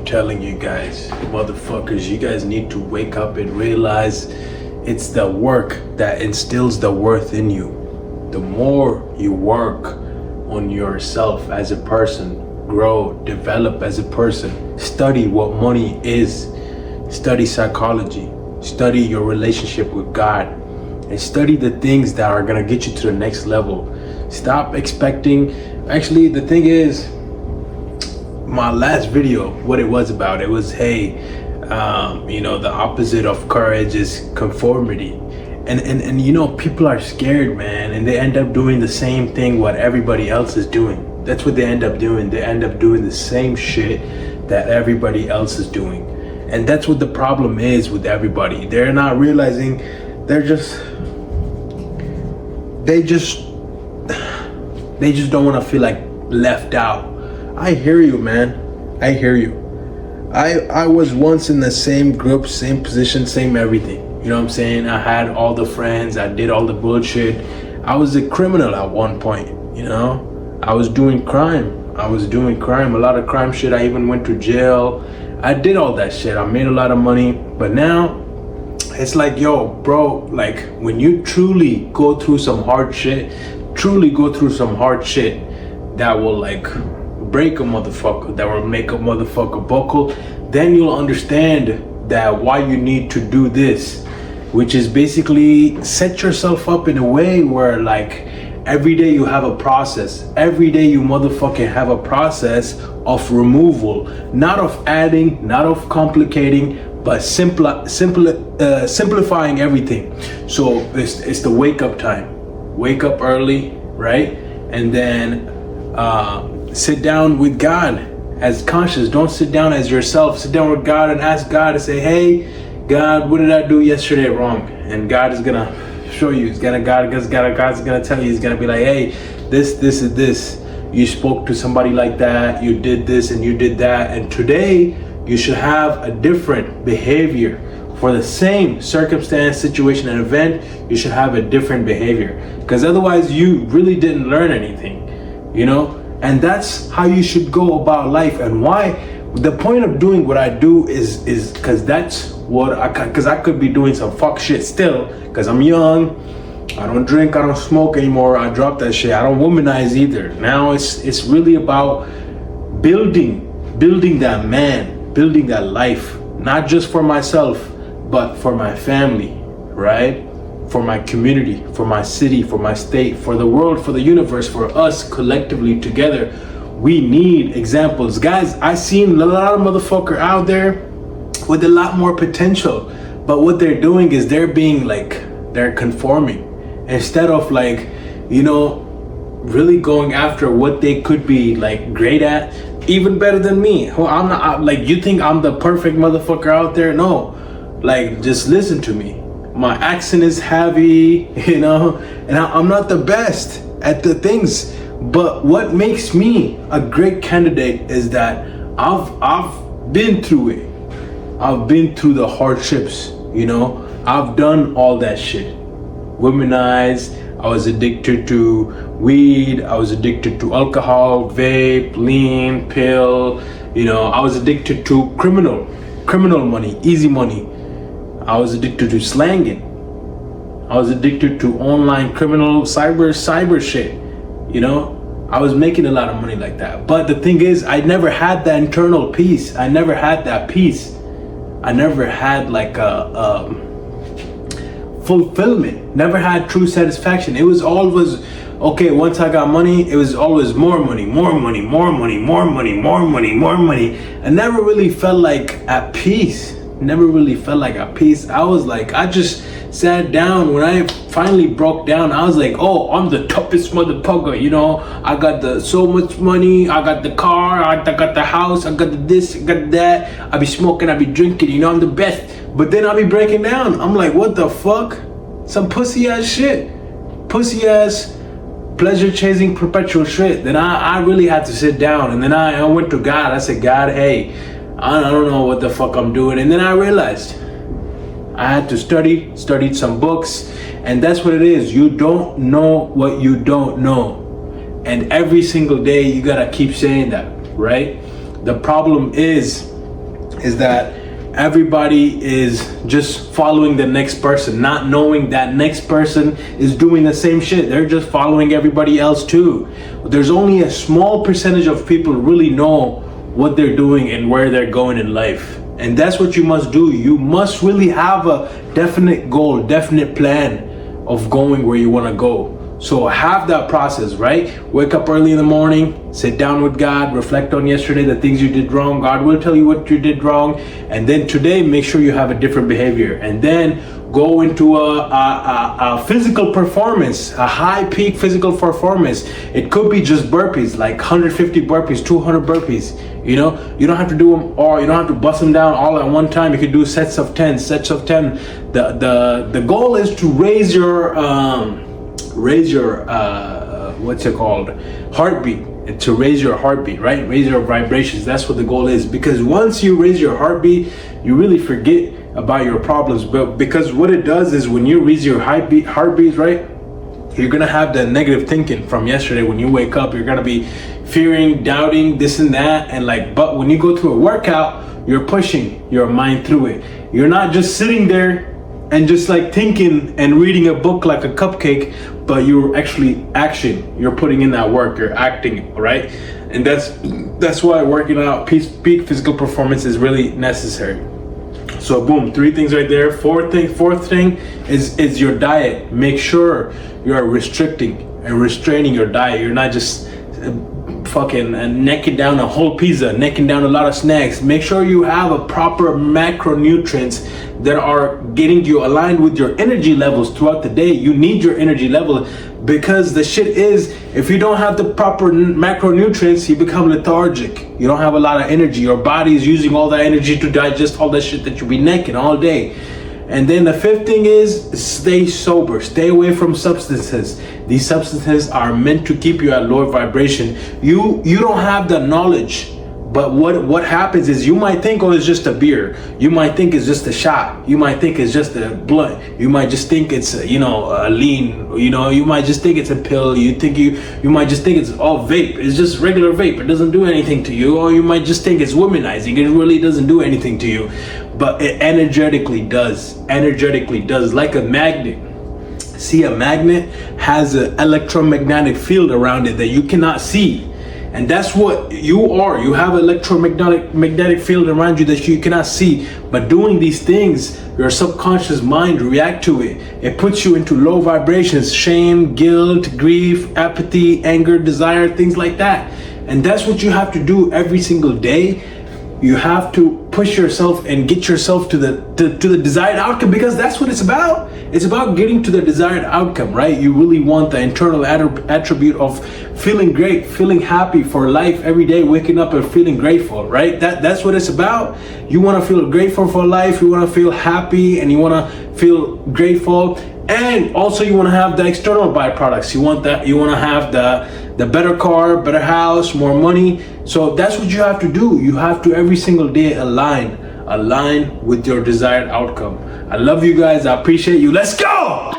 telling you guys, motherfuckers, you guys need to wake up and realize it's the work that instills the worth in you. The more you work on yourself as a person, grow, develop as a person, study what money is, study psychology, study your relationship with God, and study the things that are gonna get you to the next level. Stop expecting. Actually, the thing is, my last video, what it was about, it was, hey, the opposite of courage is conformity. And people are scared, man, and they end up doing the same thing what everybody else is doing. That's what they end up doing. They end up doing the same shit that everybody else is doing. And that's what the problem is with everybody. They're not realizing, they just don't want to feel like left out. I hear you, man. I hear you. I was once in the same group, same position, same everything. You know what I'm saying? I had all the friends. I did all the bullshit. I was a criminal at one point, I was doing crime. A lot of crime shit. I even went to jail. I did all that shit. I made a lot of money. But now, it's like, yo, bro, like when you truly go through some hard shit, that will like break a motherfucker, that will make a motherfucker buckle, then you'll understand that why you need to do this, which is basically set yourself up in a way where like every day you have a process. Every day you motherfucking have a process of removal, not of adding, not of complicating, but simplifying everything. So it's the wake up time. Wake up early, right? And then sit down with God as conscious. Don't sit down as yourself. Sit down with God and ask God to say, hey, God, what did I do yesterday wrong? And God is gonna show you. God's gonna tell you. He's gonna be like, hey, this is this. You spoke to somebody like that. You did this and you did that. And today you should have a different behavior. For the same circumstance, situation, and event, you should have a different behavior. Because otherwise you really didn't learn anything, And that's how you should go about life. And why the point of doing what I do is because that's what because I could be doing some fuck shit still, because I'm young. I don't drink, I don't smoke anymore. I dropped that shit. I don't womanize either. Now it's really about building that man, building that life, not just for myself, but for my family, right? For my community, for my city, for my state, for the world, for the universe, for us collectively together. We need examples. Guys, I seen a lot of motherfucker out there with a lot more potential, but what they're doing is they're conforming instead of really going after what they could be like great at, even better than me. I'm not you think I'm the perfect motherfucker out there? No. Just listen to me. My accent is heavy, and I'm not the best at the things. But what makes me a great candidate is that I've been through it. I've been through the hardships, I've done all that shit. Womanized, I was addicted to weed, I was addicted to alcohol, vape, lean, pill, I was addicted to criminal money, easy money. I was addicted to slanging. I was addicted to online criminal cyber shit. I was making a lot of money like that. But the thing is, I never had that internal peace. I never had that peace. I never had a fulfillment. Never had true satisfaction. It was always, okay, once I got money, it was always more money. I never really felt like at peace. I just sat down. When I finally broke down, I was like, oh, I'm the toughest motherfucker, I got so much money, I got the car, I got the house, I got the this, I got that, I be smoking, I be drinking, I'm the best. But then I be breaking down. I'm like, what the fuck? Some pussy ass shit. Pussy ass pleasure chasing perpetual shit. Then I really had to sit down, and then I went to God. I said, God, hey, I don't know what the fuck I'm doing. And then I realized I had to studied some books, and that's what it is. You don't know what you don't know. And every single day you gotta keep saying that, right? The problem is is that everybody is just following the next person, not knowing that next person is doing the same shit. They're just following everybody else too. There's only a small percentage of people really know what they're doing and where they're going in life. And that's what you must do. You must really have a definite goal, definite plan of going where you want to go. So have that process, right? Wake up early in the morning, sit down with God, reflect on yesterday, the things you did wrong. God will tell you what you did wrong. And then today, make sure you have a different behavior. And then go into a physical performance, a high peak physical performance. It could be just burpees, like 150 burpees, 200 burpees. You know, you don't have to do them all. You don't have to bust them down all at one time. You can do sets of 10, sets of 10. The goal is to raise your what's it called, heartbeat, to raise your heartbeat, right? Raise your vibrations. That's what the goal is. Because once you raise your heartbeat, you really forget about your problems. But because what it does is when you raise your heartbeat, right, you're gonna have the negative thinking from yesterday. When you wake up, you're gonna be fearing, doubting, this and that, and like, but when you go to a workout, you're pushing your mind through it. You're not just sitting there and just like thinking and reading a book like a cupcake, but you're actually you're putting in that work, you're acting, right? And that's why working out peak physical performance is really necessary. So boom, 3 things right there. Fourth thing is your diet. Make sure you are restricting and restraining your diet. You're not just fucking necking down a whole pizza, necking down a lot of snacks. Make sure you have a proper macronutrients that are getting you aligned with your energy levels throughout the day. You need your energy level, because the shit is, if you don't have the proper macronutrients, you become lethargic. You don't have a lot of energy. Your body is using all that energy to digest all that shit that you be necking all day. And then the 5th thing is stay sober. Stay away from substances. These substances are meant to keep you at lower vibration. You don't have the knowledge, but what happens is you might think, oh, it's just a beer. You might think it's just a shot. You might think it's just a blunt. You might just think it's a lean. You might just think it's a pill. You might just think it's vape. It's just regular vape. It doesn't do anything to you. Or you might just think it's womanizing. It really doesn't do anything to you. But it energetically does. Like a magnet. See, a magnet has an electromagnetic field around it that you cannot see. And that's what you are. You have an electromagnetic field around you that you cannot see. But doing these things, your subconscious mind react to it. It puts you into low vibrations, shame, guilt, grief, apathy, anger, desire, things like that. And that's what you have to do every single day. You have to push yourself and get yourself to the desired outcome, because that's what it's about. It's about getting to the desired outcome, right? You really want the internal attribute of feeling great, feeling happy for life every day, waking up and feeling grateful, right? That's what it's about. You want to feel grateful for life, you want to feel happy, and you want to feel grateful. And also you want to have the external byproducts. You want to have the better car, better house, more money. So that's what you have to do. You have to every single day align with your desired outcome. I love you guys. I appreciate you. Let's go!